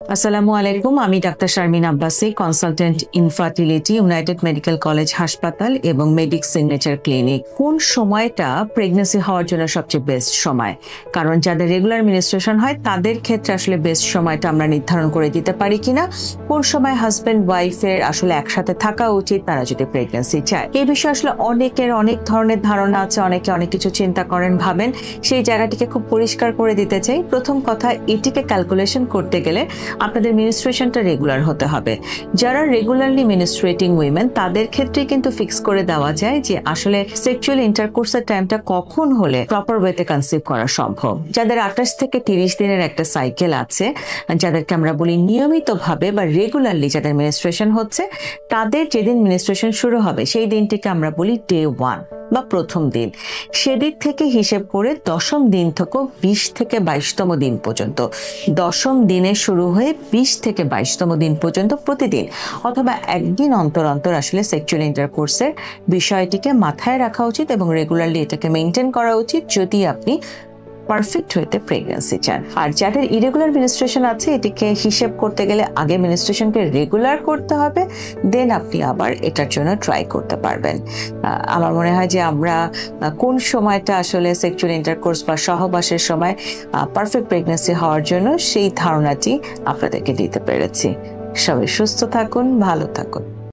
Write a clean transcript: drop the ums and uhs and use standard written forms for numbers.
আসসালামু আলাইকুম, আমি doctor Sharmin Abbasi, consultant infertility, United medical college হাসপাতাল এবং মেডিক সিগনেচার ক্লিনিক। কোন সময়টা প্রেগন্যান্সি হওয়ার জন্য সবচেয়ে বেস্ট সময়? কারণ যাদের রেগুলার মিনিস্ট্রেশন হয় তাদের ক্ষেত্রে আসলে বেস্ট সময়টা আমরা নির্ধারণ করে দিতে পারি কিনা, কোন সময় হাজব্যান্ড ওয়াইফের আসলে একসাথে থাকা উচিত তারা যদি প্রেগন্যান্সি চায়। এই বিষয়ে আসলে অনেকের অনেক ধরনের ধারণা আছে, অনেকে অনেক কিছু চিন্তা করেন, ভাবেন। সেই জায়গাটিকে খুব পরিষ্কার করে দিতে চাই। প্রথম কথা, এটিকে ক্যালকুলেশন করতে গেলে আপনাদের মিনিস্ট্রেশনটা রেগুলার হতে হবে। যারা রেগুলারলি মিনিস্ট্রেটিং উইমেন তাদের ক্ষেত্রে কিন্তু ফিক্স করে দেওয়া যায় যে আসলে সেক্সুয়াল ইন্টারকোর্সের টাইমটা কখন হলে প্রপার ওয়েতে কনসিভ করা সম্ভব। যাদের 28 থেকে 30 দিনের একটা সাইকেল আছে, যাদেরকে আমরা বলি নিয়মিতভাবে বা রেগুলারলি যাদের মিনিস্ট্রেশন হচ্ছে, তাদের যেদিন মিনিস্ট্রেশন শুরু হবে সেই দিনটিকে আমরা বলি ডে 1 বা প্রথম দিন। সেদিক থেকে হিসেব করে দশম দিন থেকে 20 থেকে 22তম দিন পর্যন্ত, দশম দিনে শুরু হয়ে 20 থেকে 22তম দিন পর্যন্ত প্রতিদিন অথবা একদিন অন্তর অন্তর আসলে সেক্সুয়াল ইন্টারকোর্সের বিষয়টিকে মাথায় রাখা উচিত এবং রেগুলারলি এটাকে মেনটেন করা উচিত যদি আপনি পারফেক্ট হইতে প্রেগন্যান্সি চান। আর যাদের ইরেগুলার মিনিস্ট্রেশন আছে, এটিকে হিসেব করতে গেলে আগে মিনিস্ট্রেশনকে রেগুলার করতে হবে, দেন আপনি আবার এটার জন্য ট্রাই করতে পারবেন। আমার মনে হয় যে আমরা কোন সময়টা আসলে সেক্সুয়াল ইন্টারকোর্স বা সহবাসের সময় পারফেক্ট প্রেগন্যান্সি হওয়ার জন্য সেই ধারণাটি আপনাদেরকে দিতে পেরেছি। সবাই সুস্থ থাকুন, ভালো থাকুন।